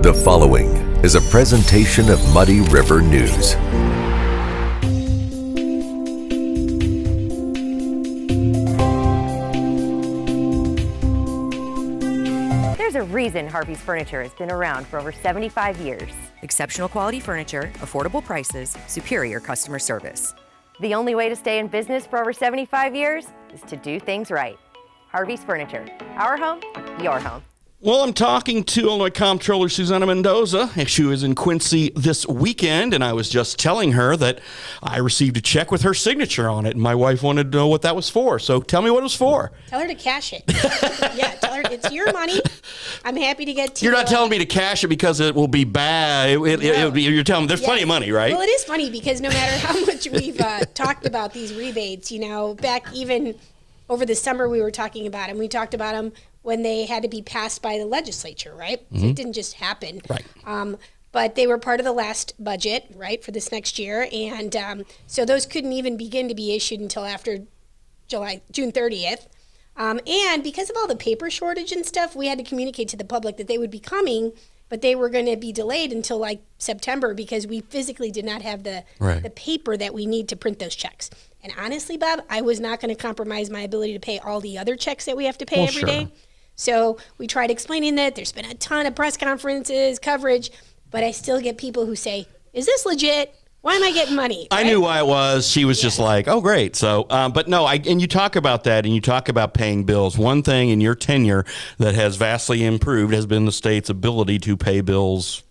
The following is a presentation of Muddy River News. There's a reason Harvey's Furniture has been around for over 75 years. Exceptional quality furniture, affordable prices, superior customer service. The only way to stay in business for over 75 years is to do things right. Harvey's Furniture. Our home, your home. Well, I'm talking to Illinois Comptroller Susanna Mendoza. She was in Quincy this weekend, and I was just telling her that I received a check with her signature on it, and my wife wanted to know what that was for. So tell me what it was for. Tell her to cash it. Yeah, tell her it's your money. I'm happy to get to. You're not telling me to cash it because it will be bad. It'll be, you're telling me there's plenty of money, right? Well, it is funny because no matter how much we've talked about these rebates, back even over the summer we were talking about them. We talked about them when they had to be passed by the legislature, right? Mm-hmm. So it didn't just happen. Right. But they were part of the last budget, right, for this next year. And so those couldn't even begin to be issued until after June 30th. And because of all the paper shortage and stuff, we had to communicate to the public that they would be coming, but they were going to be delayed until like September because we physically did not have the paper that we need to print those checks. And honestly, Bob, I was not going to compromise my ability to pay all the other checks that we have to pay every day. So we tried explaining that. There's been a ton of press conferences, coverage, but I still get people who say, is this legit? Why am I getting money? Right? I knew why it was. She was just like, oh, great. So, but no, and you talk about that and you talk about paying bills. One thing in your tenure that has vastly improved has been the state's ability to pay bills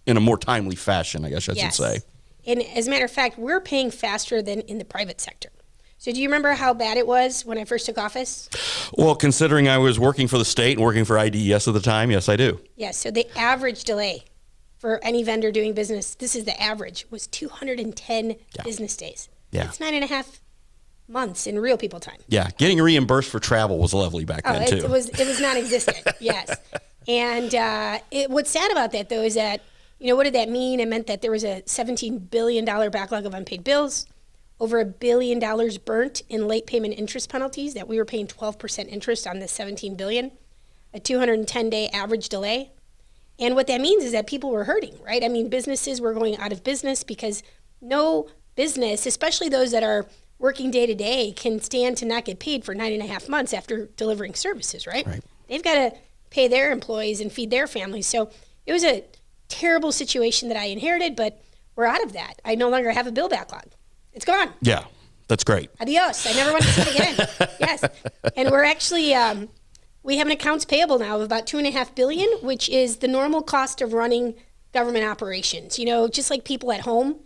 in a more timely fashion, I guess I should say. And as a matter of fact, we're paying faster than in the private sector. So do you remember how bad it was when I first took office? Well, considering I was working for the state and working for IDES at the time, yes, I do. Yes, so the average delay for any vendor doing business, this is the average, was 210 business days. Yeah. That's 9.5 months in real people time. Yeah, getting reimbursed for travel was lovely back then, too. It was non-existent, yes. And what's sad about that, though, is that, what did that mean? It meant that there was a $17 billion backlog of unpaid bills, over $1 billion burnt in late payment interest penalties, that we were paying 12% interest on this $17 billion, a 210-day average delay. And what that means is that people were hurting, right? I mean, businesses were going out of business because no business, especially those that are working day to day, can stand to not get paid for 9.5 months after delivering services, right? They've got to pay their employees and feed their families. So it was a terrible situation that I inherited, but we're out of that. I no longer have a bill backlog. It's gone. Yeah, that's great. Adios. I never want to see it again. Yes. And we're actually, we have an accounts payable now of about $2.5 billion, which is the normal cost of running government operations. Just like people at home,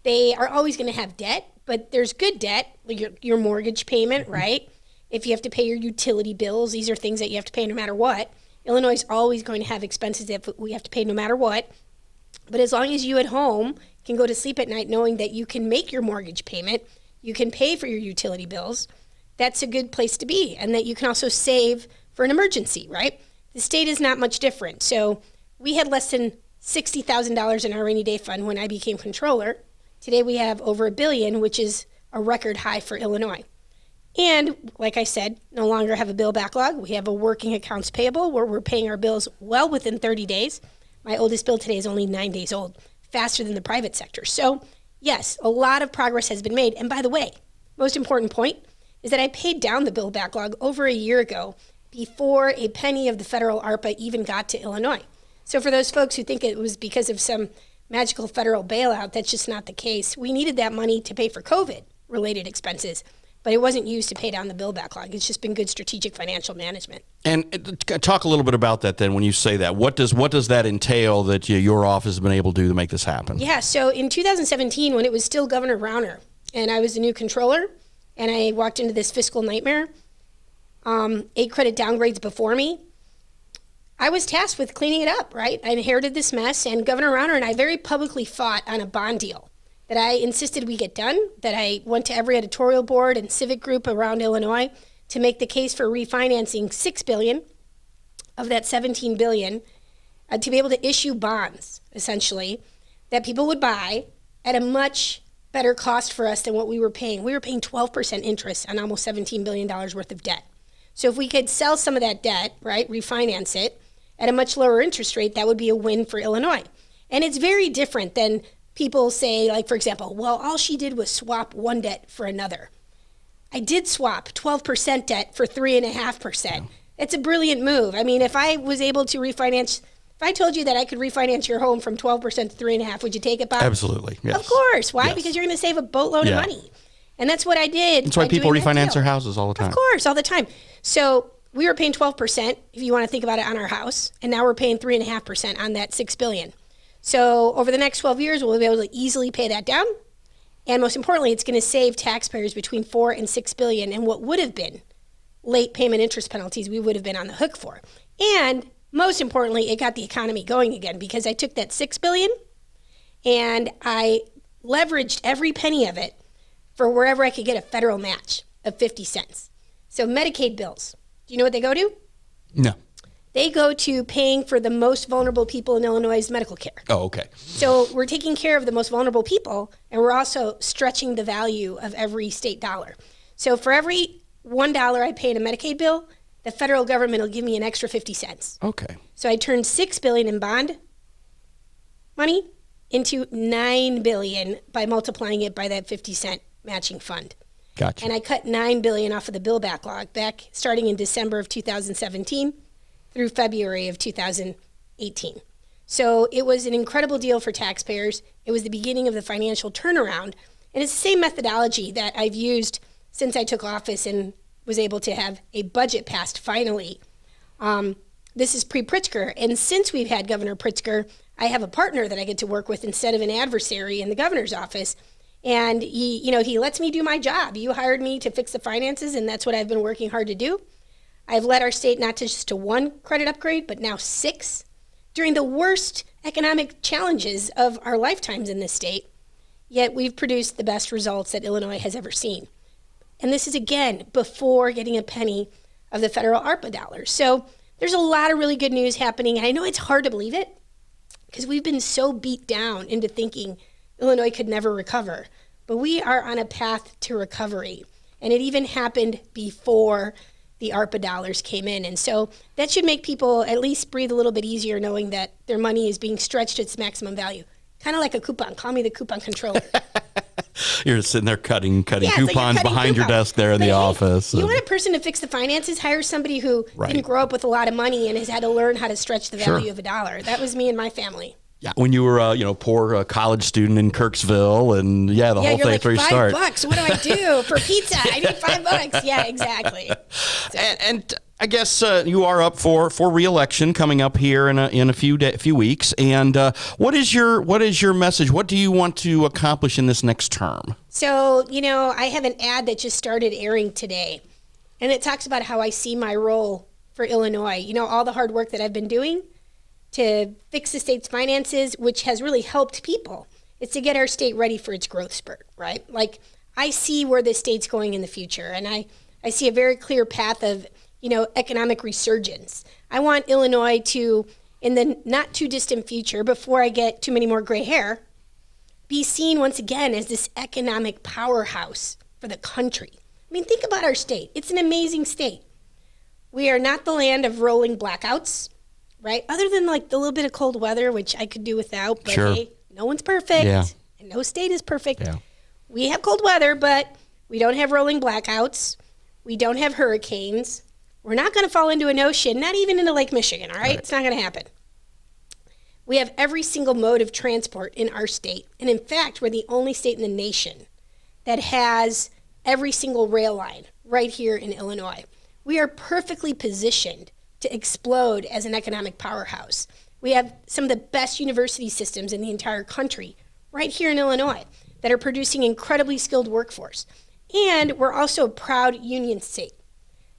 they are always going to have debt, but there's good debt, like your mortgage payment, right? If you have to pay your utility bills, these are things that you have to pay no matter what. Illinois is always going to have expenses that we have to pay no matter what. But as long as you at home can go to sleep at night knowing that you can make your mortgage payment, you can pay for your utility bills, that's a good place to be. And that you can also save for an emergency, right? The state is not much different. So we had less than $60,000 in our rainy day fund when I became controller. Today we have over $1 billion, which is a record high for Illinois. And like I said, no longer have a bill backlog. We have a working accounts payable where we're paying our bills well within 30 days. My oldest bill today is only 9 days old, faster than the private sector. So yes, a lot of progress has been made. And by the way, most important point is that I paid down the bill backlog over a year ago before a penny of the federal ARPA even got to Illinois. So for those folks who think it was because of some magical federal bailout, that's just not the case. We needed that money to pay for COVID-related expenses, but it wasn't used to pay down the bill backlog. It's just been good strategic financial management. And talk a little bit about that then when you say that. What does that entail that your office has been able to do to make this happen? Yeah, so in 2017, when it was still Governor Rauner, and I was the new controller, and I walked into this fiscal nightmare, 8 credit downgrades before me, I was tasked with cleaning it up, right? I inherited this mess, and Governor Rauner and I very publicly fought on a bond deal that I insisted we get done, that I went to every editorial board and civic group around Illinois to make the case for refinancing $6 billion of that $17 billion to be able to issue bonds, essentially, that people would buy at a much better cost for us than what we were paying. We were paying 12% interest on almost $17 billion worth of debt. So if we could sell some of that debt, right, refinance it, at a much lower interest rate, that would be a win for Illinois. And it's very different than people say, like, for example, well, all she did was swap one debt for another. I did swap 12% debt for 3.5%. It's a brilliant move. I mean, if I was able to refinance, if I told you that I could refinance your home from 12% to 3.5%, would you take it, Bob? Absolutely. Yes. Of course. Why? Yes. Because you're going to save a boatload of money. And that's what I did. That's why people doing that refinance deal. their houses all the time. Of course, all the time. So we were paying 12%, if you want to think about it, on our house, and now we're paying 3.5% on that $6 billion. So over the next 12 years, we'll be able to easily pay that down. And most importantly, it's going to save taxpayers between $4 and $6 billion, and what would have been late payment interest penalties we would have been on the hook for. And most importantly, it got the economy going again, because I took that $6 billion and I leveraged every penny of it for wherever I could get a federal match of 50 cents. So Medicaid bills, do you know what they go to? No. They go to paying for the most vulnerable people in Illinois' medical care. Oh, okay. So we're taking care of the most vulnerable people, and we're also stretching the value of every state dollar. So for every $1 I pay in a Medicaid bill, the federal government will give me an extra 50 cents. Okay. So I turned $6 billion in bond money into $9 billion by multiplying it by that 50-cent matching fund. Gotcha. And I cut $9 billion off of the bill backlog back starting in December of 2017 through February of 2018. So it was an incredible deal for taxpayers. It was the beginning of the financial turnaround. And it's the same methodology that I've used since I took office and was able to have a budget passed finally. This is pre-Pritzker. And since we've had Governor Pritzker, I have a partner that I get to work with instead of an adversary in the governor's office. And he lets me do my job. You hired me to fix the finances, and that's what I've been working hard to do. I've led our state not just to one credit upgrade, but now 6 during the worst economic challenges of our lifetimes in this state. Yet we've produced the best results that Illinois has ever seen. And this is, again, before getting a penny of the federal ARPA dollars. So there's a lot of really good news happening. And I know it's hard to believe it because we've been so beat down into thinking Illinois could never recover. But we are on a path to recovery. And it even happened before the ARPA dollars came in. And so that should make people at least breathe a little bit easier knowing that their money is being stretched to its maximum value. Kind of like a coupon. Call me the coupon controller. You're just sitting there cutting Yeah, it's like coupons you're cutting behind your coupons. desk there in But the hey, office. You want a person to fix the finances? Hire somebody who Right. didn't grow up with a lot of money and has had to learn how to stretch the Sure. value of a dollar. That was me and my family. Yeah, when you were a poor college student in Kirksville, and the whole You're thing like, where you start. $5. What do I do for pizza? I need $5. Yeah, exactly. So, And I guess you are up for re-election coming up here in a few weeks. And what is your message? What do you want to accomplish in this next term? So, I have an ad that just started airing today, and it talks about how I see my role for Illinois. All the hard work that I've been doing to fix the state's finances, which has really helped people. It's to get our state ready for its growth spurt, right? Like, I see where the state's going in the future, and I see a very clear path of, economic resurgence. I want Illinois to, in the not too distant future, before I get too many more gray hair, be seen once again as this economic powerhouse for the country. I mean, think about our state. It's an amazing state. We are not the land of rolling blackouts, right? Other than like the little bit of cold weather, which I could do without, but Sure. hey, no one's perfect, Yeah. and no state is perfect. Yeah. We have cold weather, but we don't have rolling blackouts. We don't have hurricanes. We're not going to fall into an ocean, not even into Lake Michigan, all right? It's not going to happen. We have every single mode of transport in our state. And in fact, we're the only state in the nation that has every single rail line right here in Illinois. We are perfectly positioned to explode as an economic powerhouse. We have some of the best university systems in the entire country right here in Illinois that are producing incredibly skilled workforce. And we're also a proud union state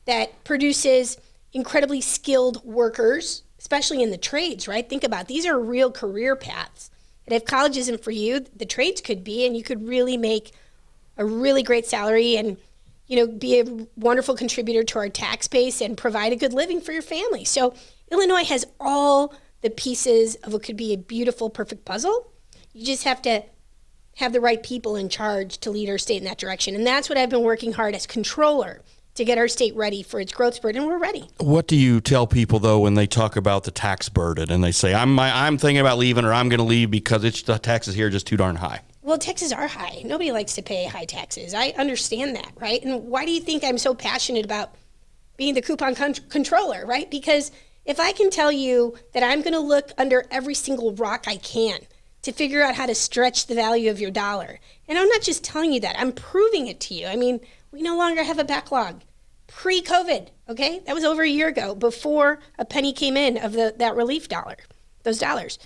that produces incredibly skilled workers, especially in the trades, right? Think about it. These are real career paths. And if college isn't for you, the trades could be, and you could really make a really great salary and be a wonderful contributor to our tax base and provide a good living for your family. So Illinois has all the pieces of what could be a beautiful, perfect puzzle. You just have to have the right people in charge to lead our state in that direction. And that's what I've been working hard as controller to get our state ready for its growth spurt, and we're ready. What do you tell people though when they talk about the tax burden and they say I'm thinking about leaving, or I'm going to leave because the taxes here are just too darn high? Well, taxes are high. Nobody likes to pay high taxes. I understand that, right? And why do you think I'm so passionate about being the coupon controller, right? Because if I can tell you that I'm going to look under every single rock I can to figure out how to stretch the value of your dollar, and I'm not just telling you that, I'm proving it to you. I mean, we no longer have a backlog. Pre-COVID, okay? That was over a year ago, before a penny came in of that relief dollar, those dollars.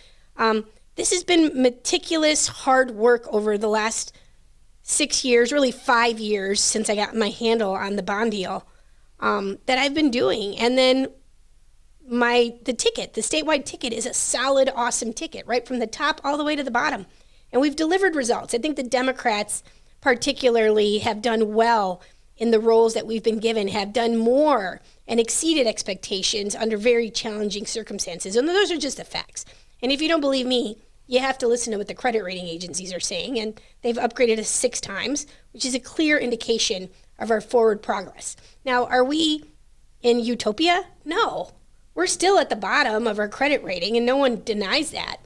This has been meticulous, hard work over the last 6 years, really 5 years since I got my handle on the bond deal that I've been doing. And then the ticket, the statewide ticket, is a solid, awesome ticket, right from the top all the way to the bottom. And we've delivered results. I think the Democrats particularly have done well in the roles that we've been given, have done more and exceeded expectations under very challenging circumstances. And those are just the facts. And if you don't believe me, you have to listen to what the credit rating agencies are saying. And they've upgraded us 6 times, which is a clear indication of our forward progress. Now, are we in utopia? No. We're still at the bottom of our credit rating, and no one denies that.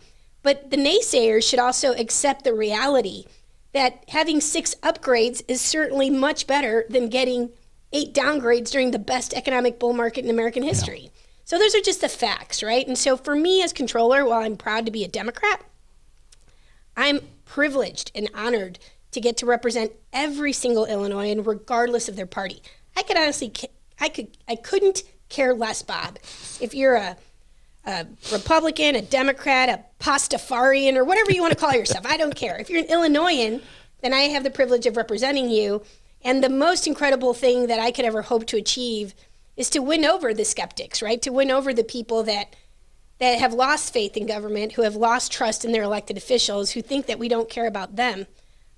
But the naysayers should also accept the reality that having 6 upgrades is certainly much better than getting 8 downgrades during the best economic bull market in American history. Yeah. So those are just the facts, right? And so for me as controller, while I'm proud to be a Democrat, I'm privileged and honored to get to represent every single Illinoisan, regardless of their party. I could honestly, I couldn't care less, Bob, if you're a Republican, a Democrat, a Pastafarian, or whatever you want to call yourself. I don't care. If you're an Illinoisan, then I have the privilege of representing you. And the most incredible thing that I could ever hope to achieve is to win over the skeptics, right? To win over the people that have lost faith in government, who have lost trust in their elected officials, who think that we don't care about them.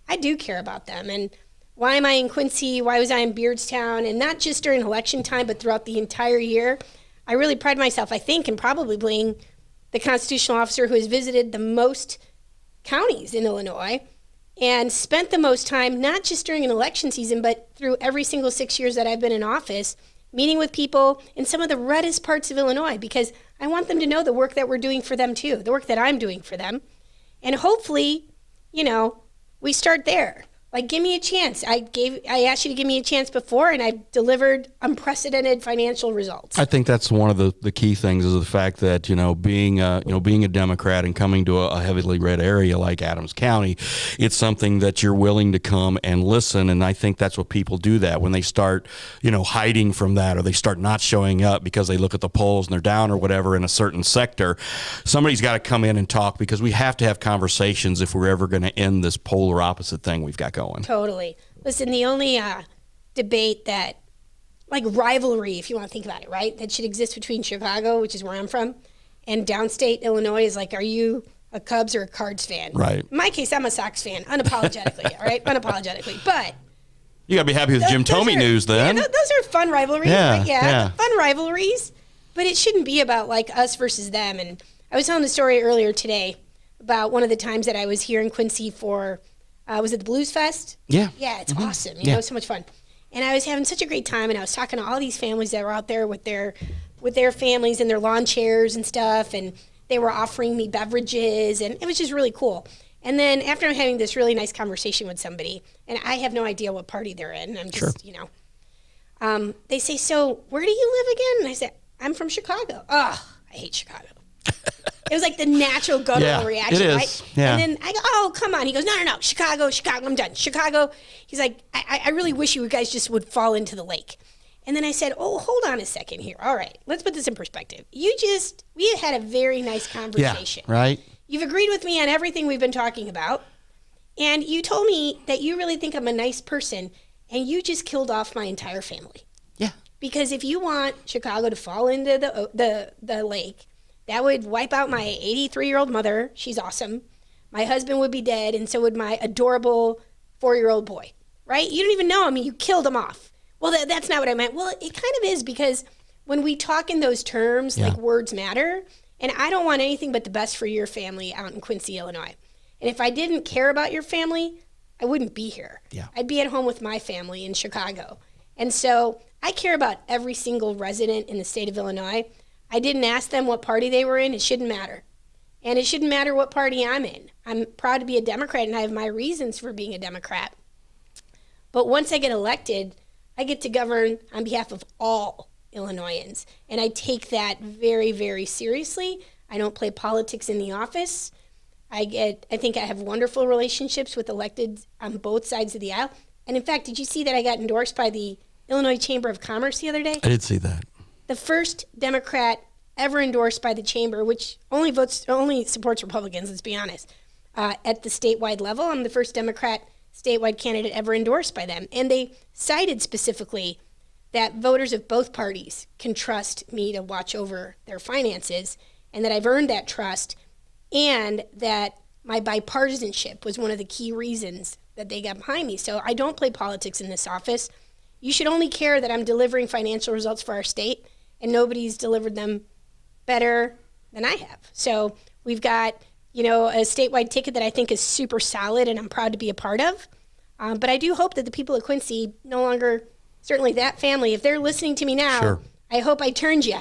I do care about them. And why am I in Quincy? Why was I in Beardstown? And not just during election time, but throughout the entire year. I really pride myself, I think, in probably being the constitutional officer who has visited the most counties in Illinois and spent the most time, not just during an election season, but through every single 6 years that I've been in office, meeting with people in some of the reddest parts of Illinois, because I want them to know the work that we're doing for them too, the work that I'm doing for them. And hopefully, we start there. Like, give me a chance. I asked you to give me a chance before, and I've delivered unprecedented financial results. I think that's one of the key things, is the fact that, being a Democrat and coming to a heavily red area like Adams County, it's something that you're willing to come and listen. And I think that's what people do, that when they start, hiding from that, or they start not showing up because they look at the polls and they're down or whatever in a certain sector, somebody's got to come in and talk, because we have to have conversations if we're ever going to end this polar opposite thing we've got going. Totally. Listen, the only debate that, like rivalry, if you want to think about it, right, that should exist between Chicago, which is where I'm from, and downstate Illinois is like, are you a Cubs or a Cards fan? Right. In my case, I'm a Sox fan, unapologetically, all right? Unapologetically. But you got to be happy with Jim Thome news then. Yeah, those are fun rivalries. Yeah, right? yeah. Fun rivalries. But it shouldn't be about like us versus them. And I was telling a story earlier today about one of the times that I was here in Quincy for, was it the Blues Fest? Yeah. Yeah, it's awesome. It was so much fun. And I was having such a great time, and I was talking to all these families that were out there with their families and their lawn chairs and stuff, and they were offering me beverages, and it was just really cool. And then after I'm having this really nice conversation with somebody, and I have no idea what party they're in, I'm just, they say, so where do you live again? And I said, I'm from Chicago. Oh, I hate Chicago. It was like the natural guttural reaction, it is. right? Yeah. And then I go, oh, come on. He goes, no, Chicago, I'm done. Chicago. He's like, I really wish you guys just would fall into the lake. And then I said, oh, hold on a second here. All right, let's put this in perspective. We had a very nice conversation. Yeah, right. You've agreed with me on everything we've been talking about. And you told me that you really think I'm a nice person, and you just killed off my entire family. Yeah. Because if you want Chicago to fall into the lake, that would wipe out my 83-year-old mother. She's awesome. My husband would be dead, and so would my adorable 4-year-old boy, right? You don't even know him. You killed him off. Well, that's not what I meant. Well, it kind of is, because when we talk in those terms, like, words matter, and I don't want anything but the best for your family out in Quincy, Illinois. And if I didn't care about your family, I wouldn't be here. Yeah. I'd be at home with my family in Chicago. And so I care about every single resident in the state of Illinois. I didn't ask them what party they were in. It shouldn't matter. And it shouldn't matter what party I'm in. I'm proud to be a Democrat, and I have my reasons for being a Democrat. But once I get elected, I get to govern on behalf of all Illinoisans. And I take that very, very seriously. I don't play politics in the office. I think I have wonderful relationships with electeds on both sides of the aisle. And in fact, did you see that I got endorsed by the Illinois Chamber of Commerce the other day? I did see that. The first Democrat ever endorsed by the chamber, which only supports Republicans, let's be honest, at the statewide level. I'm the first Democrat statewide candidate ever endorsed by them. And they cited specifically that voters of both parties can trust me to watch over their finances, and that I've earned that trust, and that my bipartisanship was one of the key reasons that they got behind me. So I don't play politics in this office. You should only care that I'm delivering financial results for our state, and nobody's delivered them better than I have. So we've got, a statewide ticket that I think is super solid, and I'm proud to be a part of. But I do hope that the people of Quincy no longer, certainly that family, if they're listening to me now, Sure. I hope I turned you,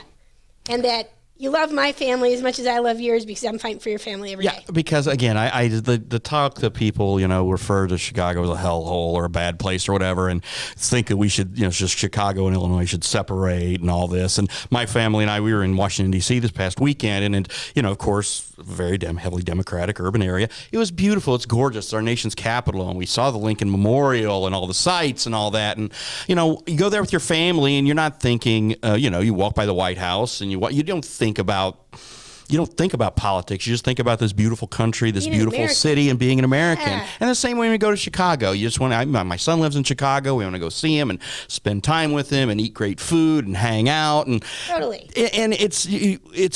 and that you love my family as much as I love yours, because I'm fighting for your family every day. Yeah, because again, the talk that people, refer to Chicago as a hellhole or a bad place or whatever, and think that we should, just Chicago and Illinois should separate and all this. And my family and I, we were in Washington, D.C. this past weekend, and of course, very heavily Democratic urban area. It was beautiful. It's gorgeous. It's our nation's capital, and we saw the Lincoln Memorial and all the sights and all that. And, you go there with your family, and you're not thinking, you walk by the White House, and you don't think about politics. You just think about this beautiful country, this Being an beautiful American. city, and being an American. Yeah. And the same way when we go to Chicago, you just want to. My son lives in Chicago. We want to go see him and spend time with him and eat great food and hang out. And Totally. And it's.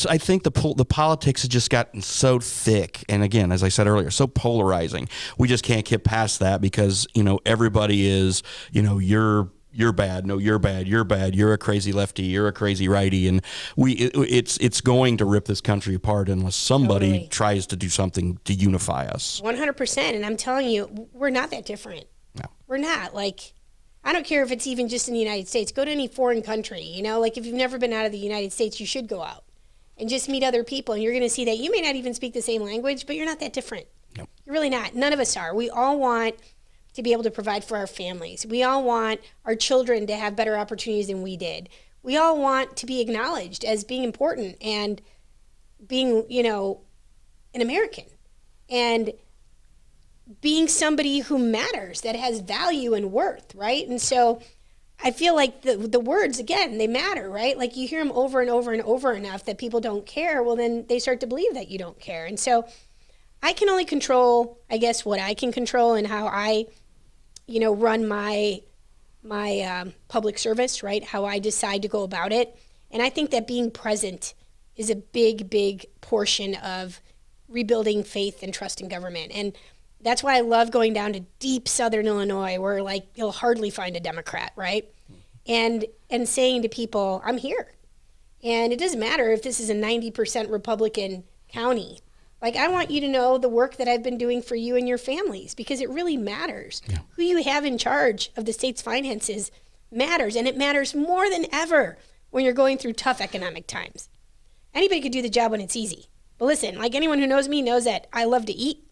I think the politics has just gotten so thick, and again, as I said earlier, so polarizing. We just can't get past that because everybody is you're bad. No, you're bad. You're bad. You're a crazy lefty. You're a crazy righty, and it's going to rip this country apart unless somebody Totally. tries to do something to unify us. 100%. And I'm telling you, we're not that different. No. We're not. I don't care if it's even just in the United States. Go to any foreign country, if you've never been out of the United States, you should go out and just meet other people. And you're going to see that you may not even speak the same language, but you're not that different. No. You're really not. None of us are. We all want to be able to provide for our families. We all want our children to have better opportunities than we did. We all want to be acknowledged as being important and being, an American and being somebody who matters, that has value and worth, right? And so I feel like the words, again, they matter, right? Like you hear them over and over and over enough that people don't care. Well, then they start to believe that you don't care. And so I can only control, I guess, what I can control and how I run my public service, right? How I decide to go about it. And I think that being present is a big, big portion of rebuilding faith and trust in government. And that's why I love going down to deep Southern Illinois, where you'll hardly find a Democrat, right? And saying to people, I'm here. And it doesn't matter if this is a 90% Republican county. I want you to know the work that I've been doing for you and your families, because it really matters. Yeah. Who you have in charge of the state's finances matters, and it matters more than ever when you're going through tough economic times. Anybody could do the job when it's easy. But listen, anyone who knows me knows that I love to eat,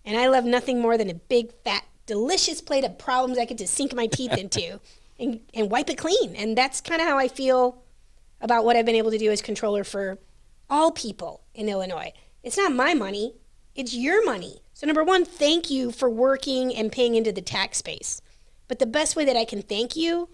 and I love nothing more than a big, fat, delicious plate of problems I get to sink my teeth into and wipe it clean. And that's kind of how I feel about what I've been able to do as controller for all people in Illinois. It's not my money, it's your money. So number one, thank you for working and paying into the tax base. But the best way that I can thank you,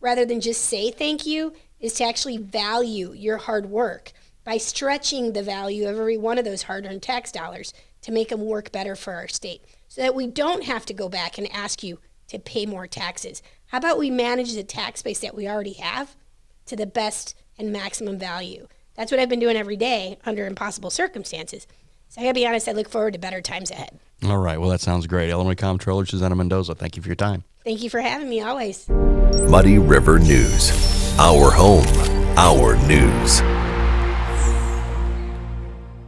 rather than just say thank you, is to actually value your hard work by stretching the value of every one of those hard-earned tax dollars to make them work better for our state, so that we don't have to go back and ask you to pay more taxes. How about we manage the tax base that we already have to the best and maximum value? That's what I've been doing every day under impossible circumstances. So I gotta be honest, I look forward to better times ahead. All right. Well, that sounds great. Illinois Comptroller Susanna Mendoza, thank you for your time. Thank you for having me always. Muddy River News. Our home, our news.